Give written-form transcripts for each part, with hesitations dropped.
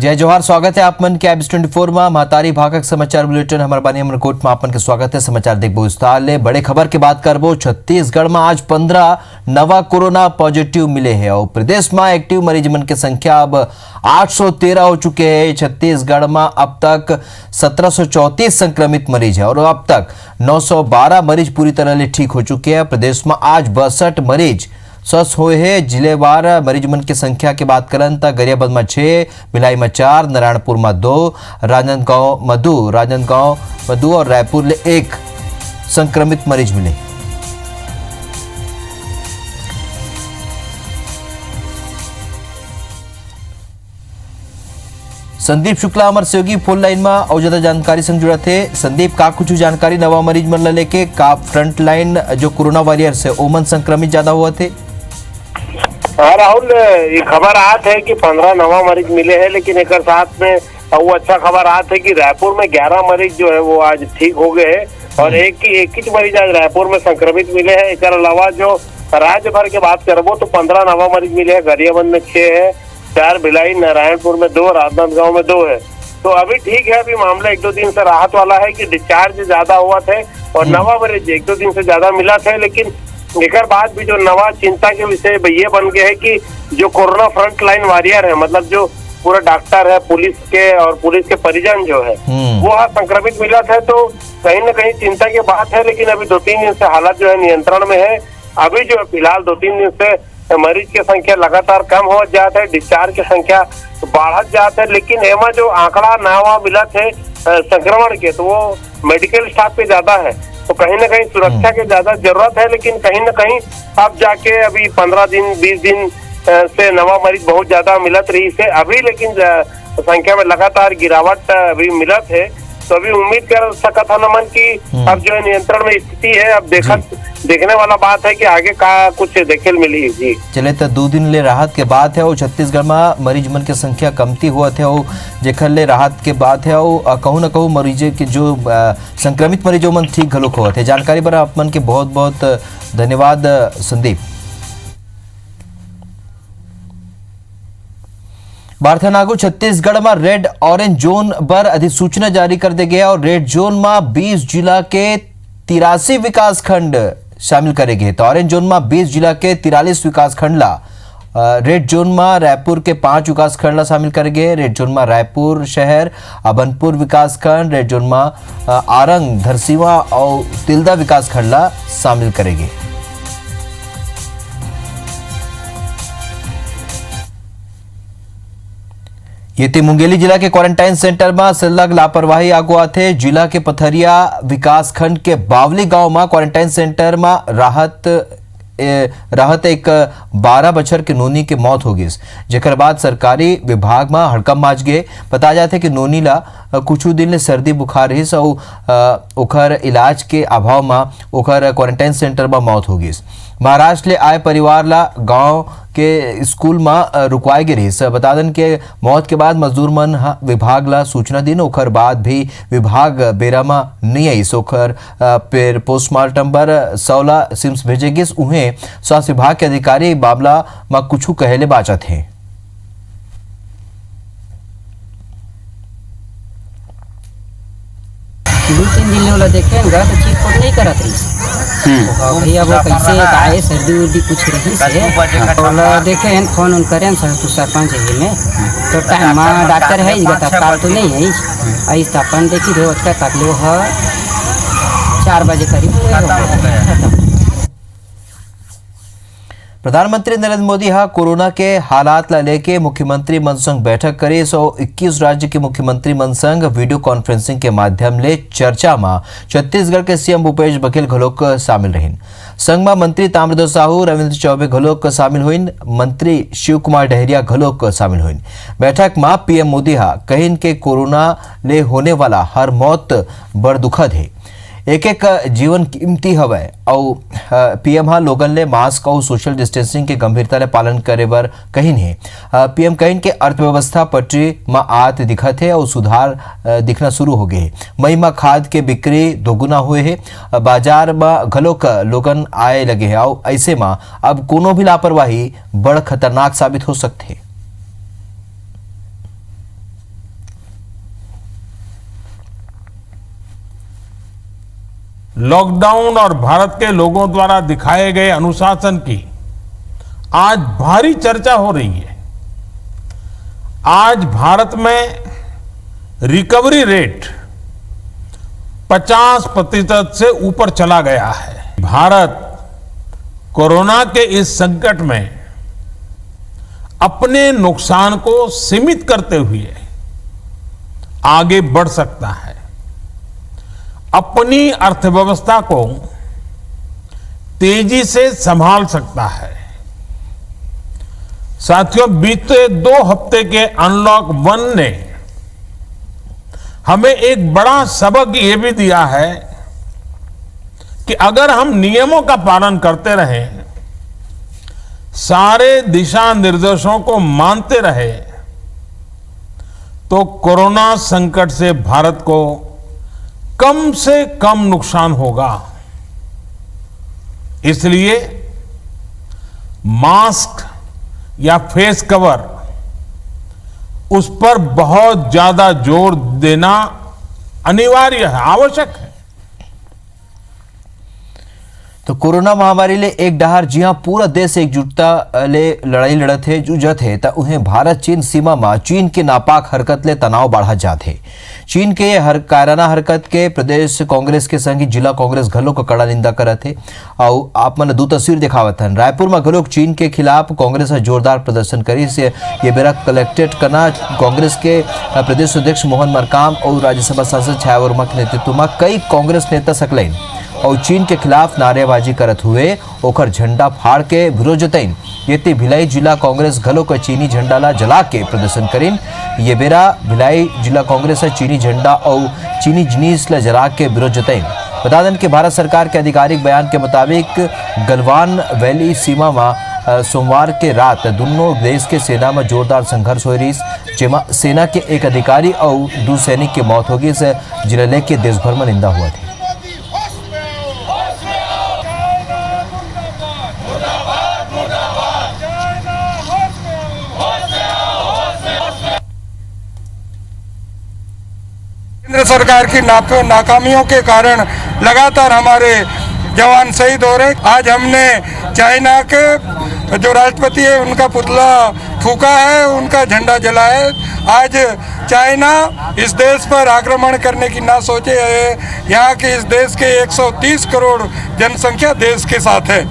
जय जोहार, स्वागत है आप मन के एबिस 24 में महतारी भागक समाचार बुलेटिन हमारे बानी अमरकोट में आपन के स्वागत है। समाचार देखबो विस्तार ले। बड़े खबर की बात करबो। छत्तीसगढ़ में आज 15 नवा कोरोना पॉजिटिव मिले हैं और प्रदेश में एक्टिव मरीज मन की संख्या अब 813 हो चुके हैं। छत्तीसगढ़ में अब तक 1734 संक्रमित मरीज है और अब तक 912 मरीज पूरी तरह से ठीक हो चुके हैं। प्रदेश में आज 62 मरीज स्वस्थ हुए हैं। जिलेवार मरीज मन की संख्या की बात करें तो गरियाबंद में 6, भिलाई में 4, नारायणपुर में 2, राजनांदगांव मधु और रायपुर में 1 संक्रमित मरीज मिले। संदीप शुक्ला हमारे सहयोगी फोन लाइन में और ज्यादा जानकारी संग जुड़ा थे। संदीप, का कुछ जानकारी नवा मरीज मन लेके का फ्रंट लाइन जो कोरोना वॉरियर्स है ओमन संक्रमित ज्यादा हुआ थे? हाँ राहुल, ये खबर आत है कि 15 नवा मरीज मिले हैं, लेकिन एक साथ में वो अच्छा खबर आत है कि रायपुर में 11 मरीज जो है वो आज ठीक हो गए हैं और एक ही मरीज आज रायपुर में संक्रमित मिले हैं। इसके अलावा जो राज्य भर की बात करबो तो 15 नवा मरीज मिले हैं। गरियाबंद में 6 है, 4 भिलाई, नारायणपुर में 2, राजनांदगांव में 2 है। तो अभी ठीक है, अभी मामला 1-2 दिन से राहत वाला है कि डिस्चार्ज ज्यादा हुआ थे और नवा मरीज 1-2 दिन से ज्यादा मिला थे। लेकिन एक बाद भी जो नवा चिंता के विषय ये बन गया है कि जो कोरोना फ्रंट लाइन वॉरियर है, मतलब जो पूरा डॉक्टर है, पुलिस के और पुलिस के परिजन जो है वो आज संक्रमित मिला था। तो कहीं ना कहीं चिंता की बात है, लेकिन अभी 2-3 दिन से हालत जो है नियंत्रण में है। अभी जो फिलहाल 2-3 दिन से मरीज की संख्या लगातार कम हो जाता है, डिस्चार्ज की संख्या बढ़त जाता है। लेकिन एमा जो आंकड़ा नवा मिला थे संक्रमण के, तो वो मेडिकल स्टाफ पे ज्यादा है, तो कहीं ना कहीं सुरक्षा की ज्यादा जरूरत है। लेकिन कहीं ना कहीं अब जाके अभी 15 दिन 20 दिन से नवा मरीज बहुत ज्यादा मिलत रही से अभी, लेकिन संख्या में लगातार गिरावट अभी मिलत है। तो अभी उम्मीद कर सकत है नमन की अब जो है नियंत्रण में स्थिति है। अब देखने वाला बात है कि आगे का कुछ देखे मिली। जी चले तो 2 दिन ले राहत के बात है और छत्तीसगढ़ में मरीज मन की संख्या कमती हुआ थे और जेखर ले राहत के बात है और कहूँ न कहूँ मरीज के जो संक्रमित मरीजों मन ठीक घलोक हुआ थे। जानकारी पर आप मन के बहुत बहुत धन्यवाद संदीप। बारथानागु छत्तीसगढ़ में रेड ऑरेंज जोन पर अधिसूचना जारी कर दे गया और रेड जोन में 20 जिला के 83 विकास खंड शामिल करेंगे। तो ऑरेंज जोन में 20 जिला के 43 विकास खंड ला, रेड जोन में रायपुर के 5 विकास खंड ला शामिल करेंगे। रेड जोन में रायपुर शहर, अभनपुर विकास खंड, रेड जोन में आरंग, धरसीवा और तिल्दा विकास खंड ला शामिल करेंगे। ये थी मुंगेली जिला के क्वारंटाइन सेंटर में सलग लापरवाही आगुआ थे। जिला के पथरिया विकास खंड के बावली गांव में क्वारंटाइन सेंटर में राहत एक 12 बछर के नोनी के मौत हो गई, जेकर बाद सरकारी विभाग में हड़कम माच गए। बताया जाते कि नोनी ला कुछ दिन ले सर्दी बुखार रही और ओखर इलाज के अभाव में ओखर क्वारंटाइन सेंटर में मौत हो गई। महाराष्ट्र ले आए परिवार ला गांव के स्कूल में रुकवाए गए रही। बता दें कि मौत के बाद मजदूर मन विभाग ला सूचना दी, ओखर बाद भी विभाग बेरा में नहीं आई। ओखर फिर पोस्टमार्टम पर 16 सिम्स भेजे गए। उन्हें स्वास्थ्य विभाग के अधिकारी मामला में कुछ कहले बाचा थे। 2-3 दिन वाला देखे तो चीज को नहीं करत रही भैया वो कैसे आए सर्दी उर्दी कुछ रही से और देखे हैं फोन करें सरपंच है में तो टाइम में डॉक्टर है तत्काल तो नहीं है ऐसा अपन देखी रहे उसका तकलो है 4 बजे करीब। प्रधानमंत्री नरेंद्र मोदी हा कोरोना के हालात ला लेके मुख्यमंत्री मन संग बैठक करे। 121 राज्य के मुख्यमंत्री मन संग वीडियो कॉन्फ्रेंसिंग के माध्यम ले चर्चा में छत्तीसगढ़ के सीएम भूपेश बघेल घलोक शामिल रहिन। संग में मंत्री ताम्रध्वज साहू, रविंद्र चौबे घलोक शामिल हुइन, मंत्री शिव कुमार डहरिया घलोक शामिल हुइन। बैठक में पीएम मोदी हा कहिन के कोरोना ले होने वाला हर मौत बड़ दुखद है, एक जीवन कीमती हवै और पीएम हा लोगन ले मास्क और सोशल डिस्टेंसिंग के गंभीरता ले पालन करे बर कहिन है। पीएम कहिन के अर्थव्यवस्था पटरी में आत दिखत है और सुधार दिखना शुरू हो गए। मई में खाद के बिक्री दोगुना हुए है, बाजार में घलोक लोगन आए लगे है और ऐसे में अब कोनो भी लापरवाही बड़ खतरनाक साबित हो सकते है। लॉकडाउन और भारत के लोगों द्वारा दिखाए गए अनुशासन की आज भारी चर्चा हो रही है। आज भारत में रिकवरी रेट 50% से ऊपर चला गया है। भारत कोरोना के इस संकट में अपने नुकसान को सीमित करते हुए आगे बढ़ सकता है, अपनी अर्थव्यवस्था को तेजी से संभाल सकता है। साथियों, बीते 2 हफ्ते के अनलॉक 1 ने हमें एक बड़ा सबक ये भी दिया है कि अगर हम नियमों का पालन करते रहें, सारे दिशा निर्देशों को मानते रहे, तो कोरोना संकट से भारत को कम से कम नुकसान होगा। इसलिए मास्क या फेस कवर, उस पर बहुत ज्यादा जोर देना अनिवार्य है, आवश्यक है। तो कोरोना महामारी ले एक डहार जी हाँ पूरा देश एकजुटता ले लड़ाई लड़त है, जूझत है, तो उन्हें भारत चीन सीमा में चीन के नापाक हरकत ले तनाव बढ़ा जाते है। चीन के ये कायराना हरकत के प्रदेश कांग्रेस के संग जिला कांग्रेस घलो का कड़ा निंदा करत है। और आप मन 2 तस्वीर दिखावत हन। रायपुर में घलो चीन के खिलाफ कांग्रेस जोरदार प्रदर्शन करी से ये बेरा कलेक्टेड करना कांग्रेस के प्रदेश अध्यक्ष मोहन मरकाम और राज्यसभा सांसद छाया वर्मा के नेतृत्व में कई कांग्रेस नेता सकलैन और चीन के खिलाफ नारेबाजी करत हुए ओकर झंडा फाड़ के विरोध जतैन। ये भिलाई जिला कांग्रेस घलो का चीनी झंडा ला जला के प्रदर्शन करीन। ये बेरा भिलाई जिला कांग्रेस चीनी झंडा और चीनी जिनिस ला जला के विरोध जतैन। बता दें कि भारत सरकार के आधिकारिक बयान के मुताबिक गलवान वैली सीमा में सोमवार के रात दोनों देश के सेना में जोरदार संघर्ष हो रही, जेमा सेना के एक अधिकारी और 2 सैनिक की मौत होगी से जिले के देश भर में निंदा हुआ थी। केंद्र सरकार की नाकामियों के कारण लगातार हमारे जवान शहीद हो रहे। आज हमने चाइना के जो राष्ट्रपति है उनका पुतला फूका है, उनका झंडा जलाया है। आज चाइना इस देश पर आक्रमण करने की ना सोचे है। यहाँ के इस देश के 130 करोड़ जनसंख्या देश के साथ है।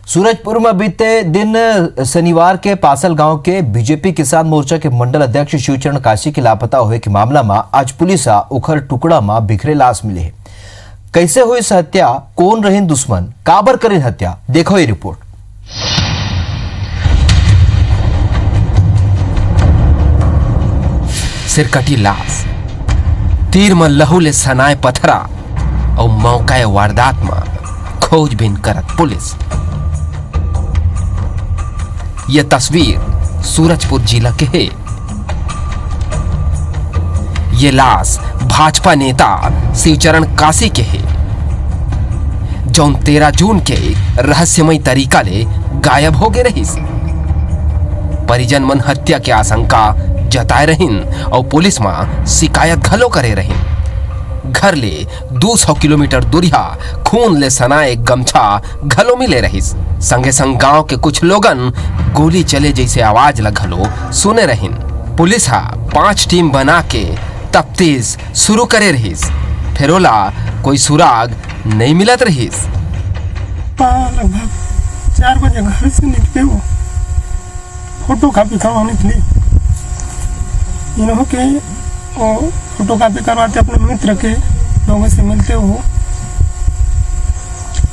सूरजपुर में बीते दिन शनिवार के पासल गांव के बीजेपी किसान मोर्चा के मंडल अध्यक्ष शिवचरण काशी के लापता हुए के मामला में आज पुलिस उखर टुकड़ा में बिखरे लाश मिले है। कैसे हुई इस हत्या, कौन रहीन दुश्मन, काबर करीन हत्या, देखो ये रिपोर्ट। सिरकटी लाश, तीर में लहू ले सनाए पथरा और मौका वारदात में खोजबीन करत पुलिस। यह तस्वीर सूरजपुर जिला के है। ये लाश भाजपा नेता शिवचरण काशी के है, जौन 13 जून के रहस्यमय तरीका ले गायब हो गए रही। परिजन मन हत्या के आशंका जताए रहीन और पुलिस में शिकायत घलो करे रहीन। घर ले 200 किलोमीटर दूरिया खून ले सनाए गमछा घलो मिले रहीस। संगे संग गांव के कुछ लोगन गोली चले जैसे आवाज लगलो सुने रहीन। पुलिस 5 टीम बना के तफ्तीश शुरू करे रहीस, फिरोला कोई सुराग नहीं मिलत रहीस। लगभग 4 बजे घर से निकले, वो फोटो कॉपी करवाने के लिए इन्हों के वो फोटो कॉपी करवाते अपने मित्र के लोगों से मिलते हो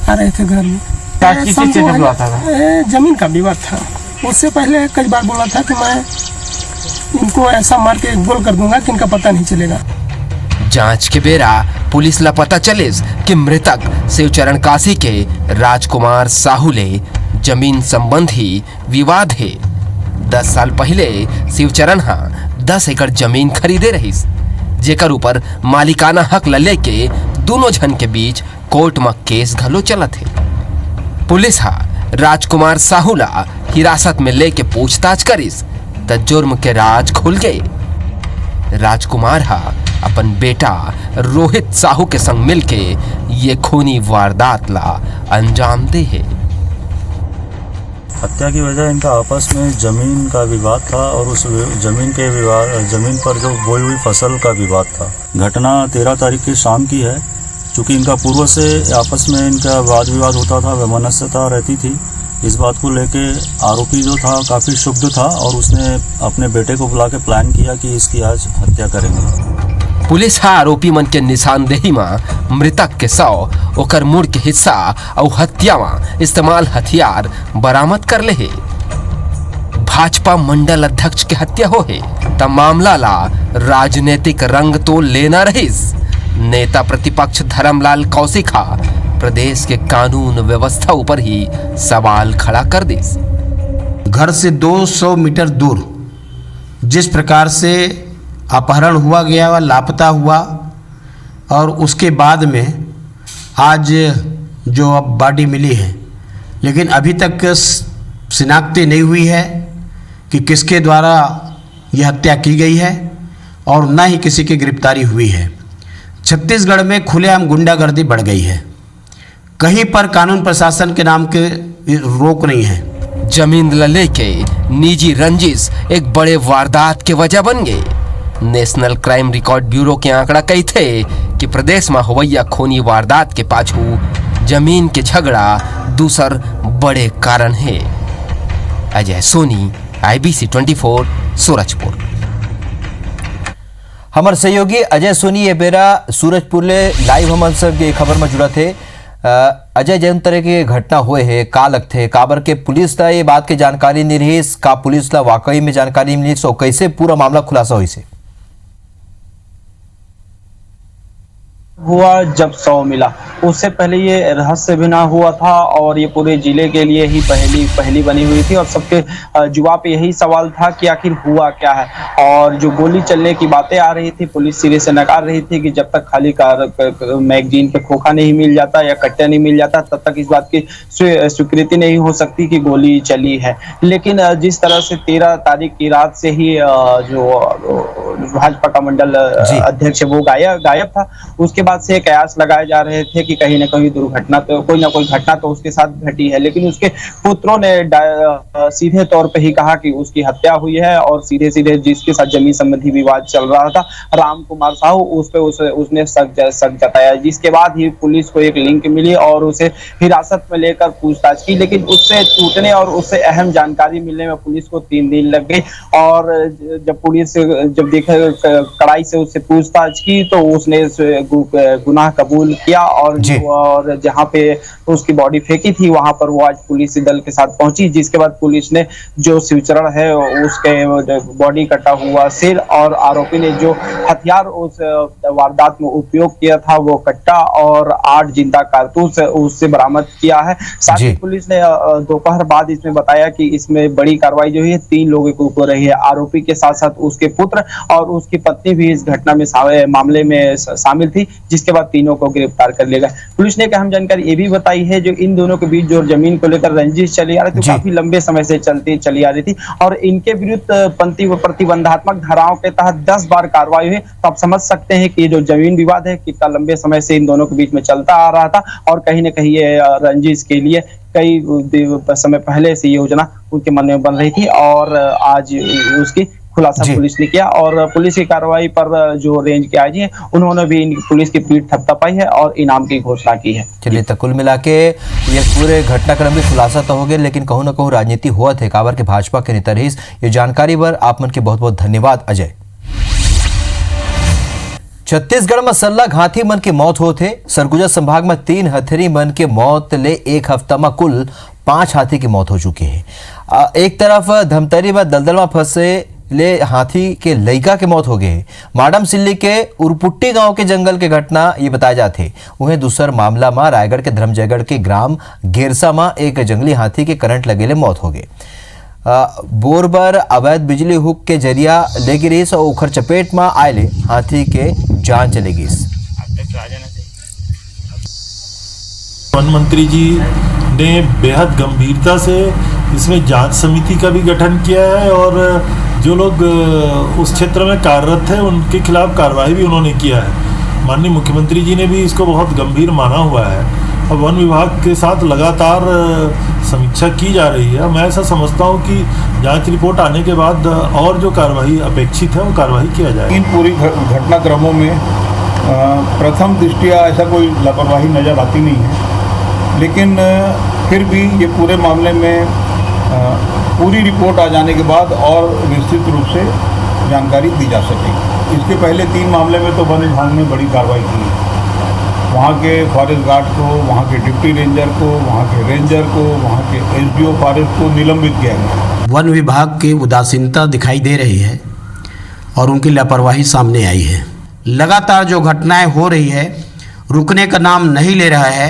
आ रहे थे घर में। जमीन का विवाद था। उससे पहले कई बार बोला था कि मैं इनको ऐसा मार के गोल कर दूंगा कि इनका पता नहीं चलेगा। जांच के बेरा पुलिस ला पता चले कि मृतक शिवचरण काशी के राजकुमार साहू ले जमीन संबंधी विवाद है। 10 साल पहले शिवचरण 10 एकड़ जमीन खरीदे रहीस, जेकर ऊपर मालिकाना हक ल लेके दोनों जन के बीच कोर्ट में केस घलो चलत है। पुलिस राजकुमार साहू ला हिरासत में लेके पूछताछ करिस त जुर्म के राज खुल गए। राजकुमार अपन बेटा रोहित साहू के संग मिलके ये खूनी वारदात ला अंजाम दे है। हत्या की वजह इनका आपस में जमीन का विवाद था और उस जमीन पर जो बोई हुई फसल का विवाद था। घटना 13 तारीख की शाम की है। चूँकि इनका पूर्व से आपस में इनका वाद विवाद होता था, वैमनस्यता रहती थी। इस बात को लेके आरोपी जो था काफ़ी क्षुब्ध था और उसने अपने बेटे को बुला के प्लान किया कि इसकी आज हत्या करेंगे। पुलिस आरोपी मन के निशानदेही में मृतक के शव, ओकर मुड़ के हिस्सा और हत्या में इस्तेमाल हथियार बरामद कर ले है। भाजपा मंडल अध्यक्ष के हत्या हो है तब मामला ला राजनीतिक रंग तो लेना रहीस। नेता प्रतिपक्ष धर्मलाल कौशिका प्रदेश के कानून व्यवस्था ऊपर ही सवाल खड़ा कर दिस। घर से 200 मीटर दूर जिस प्रकार से अपहरण हुआ गया व लापता हुआ और उसके बाद में आज जो अब बॉडी मिली है, लेकिन अभी तक शिनाख्ती नहीं हुई है कि किसके द्वारा यह हत्या की गई है और न ही किसी की गिरफ्तारी हुई है। छत्तीसगढ़ में खुलेआम गुंडागर्दी बढ़ गई है। कहीं पर कानून प्रशासन के नाम के रोक नहीं है। जमीन लेके निजी रंजिश एक बड़े वारदात के वजह बन गए। नेशनल क्राइम रिकॉर्ड ब्यूरो के आंकड़ा कही थे कि प्रदेश में होवैया खूनी वारदात के पाछू जमीन के झगड़ा दूसर बड़े कारण है। अजय सोनी, IBC 24, सूरजपुर। हमारे सहयोगी अजय सोनी ये बेरा सूरजपुर ले लाइव हमन सब ये खबर में जुड़ा थे। अजय, जैन तरह के घटना हुए है का लगते काबर के पुलिस ला ये बात के जानकारी नहीं रही, का पुलिस ला वाकई में जानकारी मिली, सो कैसे पूरा मामला खुलासा हुई से? हुआ जब शव मिला, उससे पहले ये रहस्य भी ना हुआ था और ये पूरे जिले के लिए ही पहली बनी हुई थी और सबके जुआ पे यही सवाल था कि आखिर हुआ क्या है। और जो गोली चलने की बातें आ रही थी, पुलिस सिरे से नकार रही थी कि जब तक खाली मैगजीन पे खोखा नहीं मिल जाता या कट्टा नहीं मिल जाता तब तक इस बात की स्वीकृति नहीं हो सकती कि गोली चली है। लेकिन जिस तरह से 13 तारीख की रात से ही जो भाजपा का मंडल अध्यक्ष वो गायब था, उसके बाद से कयास लगाए जा रहे थे कि कहीं ना कहीं दुर्घटना तो कोई ना कोई घटना तो उसके साथ घटी है। लेकिन उसके पुत्रों ने सीधे तौर पे ही कहा कि उसकी हत्या हुई है और सीधे जिसके साथ जमीन संबंधी विवाद चल रहा था, राम कुमार साहू, उसने शक जताया। जिसके बाद ही पुलिस को एक लिंक मिली और उसे हिरासत में लेकर पूछताछ की। लेकिन उससे टूटने और उससे अहम जानकारी मिलने में पुलिस को 3 दिन लग गए और जब पुलिस देखा कड़ाई से उससे पूछताछ की तो उसने गुनाह कबूल किया और जहां पे उसकी बॉडी फेंकी थी वहां पर वो आज पुलिस दल के साथ पहुंची। जिसके बाद पुलिस ने जो शिवचरण है उसके बॉडी कटा हुआ सिर और आरोपी ने जो हथियार उस वारदात में उपयोग किया था वो कट्टा और 8 जिंदा कारतूस उससे बरामद किया है। साथ ही पुलिस ने दोपहर बाद इसमें बताया कि इसमें बड़ी कार्रवाई जो है 3 लोगों के ऊपर रही है। आरोपी के साथ साथ उसके पुत्र और उसकी पत्नी भी इस घटना में मामले में शामिल थी, जिसके बाद तीनों को गिरफ्तार कर लिया गया। पुलिस ने एक अहम जानकारी ये भी बताई है जो इन दोनों के बीच जो जमीन को लेकर रंजिश चली आ रही थी, काफी लंबे समय से चली आ रही थी और इनके विरुद्ध प्रतिबंधात्मक धाराओं के तहत 10 बार कार्रवाई हुई। तो आप समझ सकते हैं कि जो जमीन विवाद है कितना लंबे समय से इन दोनों के बीच में चलता आ रहा था और कहीं ना कहीं ये रंजिश के लिए कई समय पहले से योजना उनके मन में बन रही थी और आज उसकी खुलासा पुलिस ने किया। और पुलिस की कार्रवाई पर जो रेंज के आईजी हैं उन्होंने भी पुलिस की पीठ थपथपाई है और इनाम की घोषणा की है। चलिए, तो कुल मिला के ये पूरे घटनाक्रम भी खुलासा तो हो गए, लेकिन कहूँ ना कहूँ राजनीति हुआ थे काबर के भाजपा के नेता रहीस। ये जानकारी पर आप मन के बहुत बहुत धन्यवाद अजय। छत्तीसगढ़ में सल्ला घाती मन के मौत होते। सरगुजा संभाग में 3 हथेरी मन के मौत ले एक हफ्ता में कुल 5 हाथी की मौत हो चुकी है। एक तरफ धमतरी में दलदल में फंसे ले हाथी के लइका के मौत हो गए। माडम सिल्ली के उरपुट्टी गांव के जंगल के घटना ये बताए जाते। वहीं दूसर मामला में रायगढ़ के धर्मजयगढ़ के ग्राम गेरसा में एक जंगली हाथी के करंट लगेले मौत हो गए। बोरबर अवैध बिजली हुक के जरिया ले गिरीस और उखर चपेट में आयले हाथी के जान चले गिस। वन मंत्री जी ने बेहद गंभीरता से इसमें जांच समिति का भी गठन किया है और जो लोग उस क्षेत्र में कार्यरत थे उनके खिलाफ कार्रवाई भी उन्होंने किया है। माननीय मुख्यमंत्री जी ने भी इसको बहुत गंभीर माना हुआ है और वन विभाग के साथ लगातार समीक्षा की जा रही है। मैं ऐसा समझता हूं कि जांच रिपोर्ट आने के बाद और जो कार्रवाई अपेक्षित है वो कार्रवाई किया जाएगा। इन पूरी घटनाक्रमों में प्रथम दृष्टिया ऐसा कोई लापरवाही नज़र आती नहीं है, लेकिन फिर भी ये पूरे मामले में पूरी रिपोर्ट आ जाने के बाद और विस्तृत रूप से जानकारी दी जा सकेगी। इसके पहले 3 मामले में तो वन विभाग ने बड़ी कार्रवाई की है। वहाँ के फॉरेस्ट गार्ड को, वहाँ के डिप्टी रेंजर को, वहाँ के रेंजर को, वहाँ के एसडीओ फॉरेस्ट को निलंबित किया गया। वन विभाग की उदासीनता दिखाई दे रही है और उनकी लापरवाही सामने आई है। लगातार जो घटनाएं हो रही है रुकने का नाम नहीं ले रहा है।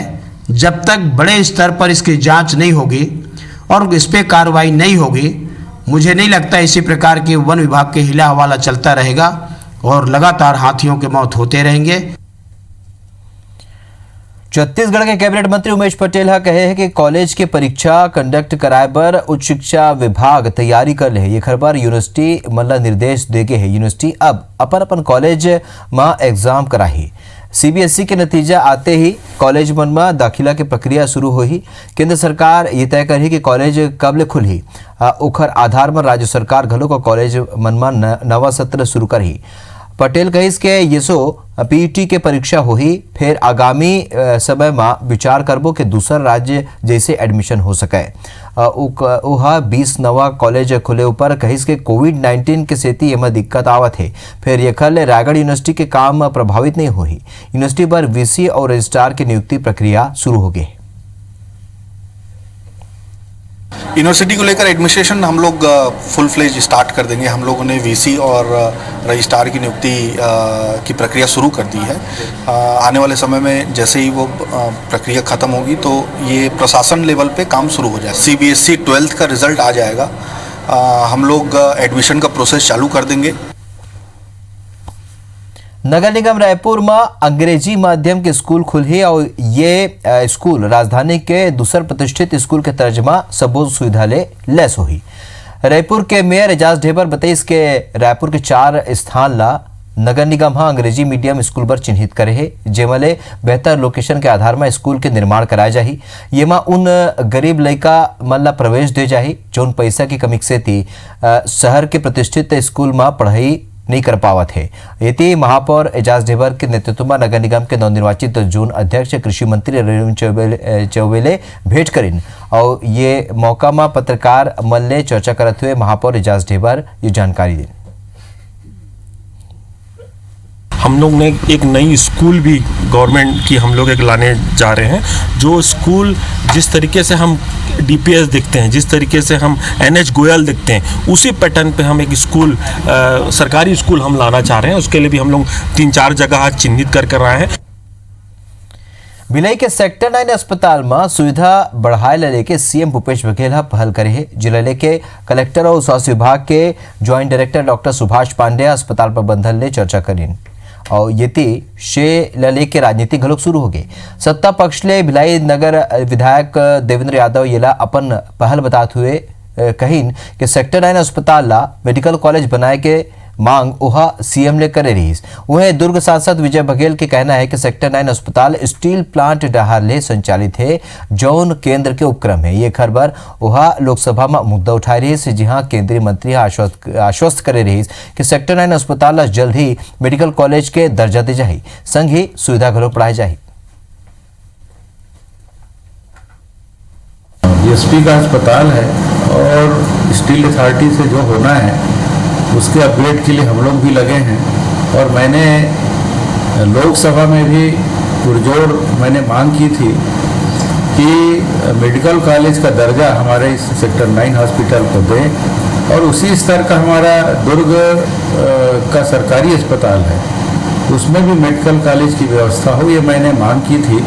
जब तक बड़े स्तर पर इसकी जांच नहीं होगी और इस पर कार्रवाई नहीं होगी, मुझे नहीं लगता इसी प्रकार के वन विभाग के हिला हवाला चलता रहेगा और लगातार हाथियों के मौत होते रहेंगे। छत्तीसगढ़ के कैबिनेट मंत्री उमेश पटेल हा कहे हैं कि कॉलेज के परीक्षा कंडक्ट कराए बर उच्च शिक्षा विभाग तैयारी कर ले। ये खबर यूनिवर्सिटी मन ला निर्देश देगे है। यूनिवर्सिटी अब अपन कॉलेज में एग्जाम कराही। सीबीएसई के नतीजा आते ही कॉलेज मन में दाखिला के प्रक्रिया शुरू होही। केंद्र सरकार ये तय करही कि कॉलेज कब ले खुलही। ओखर आधार पर राज्य सरकार घलो को कॉलेज मन में नवा सत्र शुरू करही। पटेल कहिस के येसो पीईटी के परीक्षा होही, फिर आगामी समय में विचार करबो कि दूसर राज्य जैसे एडमिशन हो सके। ओहा 20 नवा कॉलेज खुले ऊपर कहिस के कोविड-19 के सेती एमा दिक्कत आवत है। फिर यखल रायगढ़ यूनिवर्सिटी के काम प्रभावित नहीं होही। यूनिवर्सिटी पर वीसी और रजिस्ट्रार की नियुक्ति प्रक्रिया शुरू हो गई। यूनिवर्सिटी को लेकर एडमिनिस्ट्रेशन हम लोग फुल फ्लेज स्टार्ट कर देंगे। हम लोगों ने वीसी और रजिस्ट्रार की नियुक्ति की प्रक्रिया शुरू कर दी है। आने वाले समय में जैसे ही वो प्रक्रिया ख़त्म होगी तो ये प्रशासन लेवल पे काम शुरू हो जाए। सीबीएसई 12th का रिजल्ट आ जाएगा, हम लोग एडमिशन का प्रोसेस चालू कर देंगे। नगर निगम रायपुर में अंग्रेजी माध्यम के स्कूल खुले और ये स्कूल राजधानी के दूसर प्रतिष्ठित स्कूल के तर्जमा सबो सुविधा ले लैस हुई। रायपुर के मेयर एजाज ढेबर बताइस के रायपुर के 4 स्थान ला नगर निगम हाँ अंग्रेजी मीडियम स्कूल पर चिन्हित करे है, जेमले बेहतर लोकेशन के आधार में स्कूल के निर्माण कराए जाही। ये में उन गरीब लड़का मन ला प्रवेश दे जाही जौन पैसा की कमी से थी शहर के प्रतिष्ठित स्कूल में पढ़ाई नहीं कर पावत है। यति महापौर एजाज ढेबर के नेतृत्व में नगर निगम के नवनिर्वाचित जोन अध्यक्ष कृषि मंत्री रविंद्र चौबेले भेंट करिन और ये मौका में पत्रकार मन ले चर्चा करते हुए महापौर एजाज ढेबर ये जानकारी दी। हम लोग ने एक नई स्कूल भी गवर्नमेंट की हम लोग एक लाने जा रहे हैं। जो स्कूल जिस तरीके से हम डीपीएस देखते हैं, जिस तरीके से हम एनएच गोयल देखते हैं, उसी पैटर्न पे हम एक स्कूल सरकारी स्कूल हम लाना चाह रहे हैं। उसके लिए भी हम लोग 3-4 जगह चिन्हित कर रहे हैं। भिलाई के सेक्टर 9 अस्पताल में सुविधा बढ़ाए लेके सीएम भूपेश बघेल पहल करे है। जिले के कलेक्टर और स्वास्थ्य विभाग के joint director doctor Subhash Pandey अस्पताल प्रबंधन ले चर्चा करीन और येती शे लले के राजनीति घलोक शुरू हो गई। सत्ता पक्ष ले भिलाई नगर विधायक देवेंद्र यादव येला अपन पहल बताते हुए कहिन कि सेक्टर 9 अस्पताल ला मेडिकल कॉलेज बनाए के मांग ओहा सीएम ले करे रहीस। वह दुर्ग सांसद विजय बघेल के कहना है कि सेक्टर 9 अस्पताल स्टील प्लांट डहार ले संचालित है जौन केंद्र के उपक्रम है। ये खबर ओहा लोकसभा में मुद्दा उठाए रहीस, जहां केंद्रीय मंत्री आश्वस्त करे रहीस कि सेक्टर 9 अस्पताल ला जल्द ही मेडिकल कॉलेज के दर्जा दे जाही, संग ही सुविधा घलो बढ़ाई जाही। एसपी का अस्पताल है और स्टील अथॉरिटी से जो होना है उसके अपग्रेड के लिए हम लोग भी लगे हैं और मैंने लोकसभा में भी पुरजोर मैंने मांग की थी कि मेडिकल कॉलेज का दर्जा हमारे इस सेक्टर 9 हॉस्पिटल को दें और उसी स्तर का हमारा दुर्ग का सरकारी अस्पताल है उसमें भी मेडिकल कॉलेज की व्यवस्था हो, ये मैंने मांग की थी।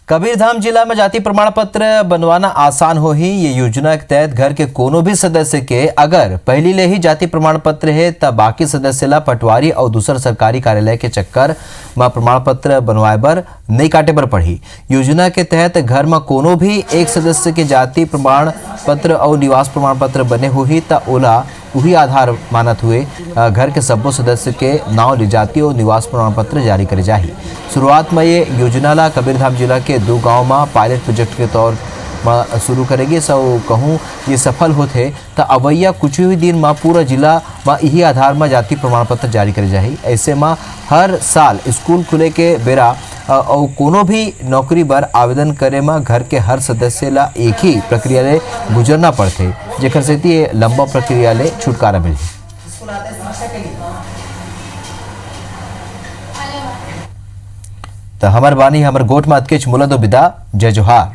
कबीरधाम जिला में जाति प्रमाण पत्र बनवाना आसान हो ही ये योजना के तहत घर के कोनो भी सदस्य के अगर पहली ले ही जाति प्रमाण पत्र है तब बाकी सदस्य ला पटवारी और दूसर सरकारी कार्यालय के चक्कर में प्रमाण पत्र बनवाए बर नहीं काटे बर पड़ी। योजना के तहत घर में कोनो भी एक सदस्य के जाति प्रमाण पत्र और निवास प्रमाण पत्र बने हुई त ओला वही आधार मानत हुए घर के सब्बो सदस्य के नाव ले जाति और निवास प्रमाण पत्र जारी करे जाही। शुरुआत में ये योजना ला कबीरधाम जिला के 2 गांव में पायलट प्रोजेक्ट के तौर में शुरू करेगी। सो कहूँ ये सफल होते तो अवैया कुछ ही दिन में पूरा जिला में यही आधार में जाति प्रमाण पत्र जारी करे जाही। ऐसे में हर साल स्कूल खुले के बेरा और कोनो भी नौकरी बर आवेदन करे में घर के हर सदस्य ला एक ही प्रक्रिया ले गुजरना पड़ते, जेकर से ये लंबा प्रक्रिया ले छुटकारा मिले। तो हमार बानी हमर गोट में अतकेच मुला दो विदा। जय जोहार।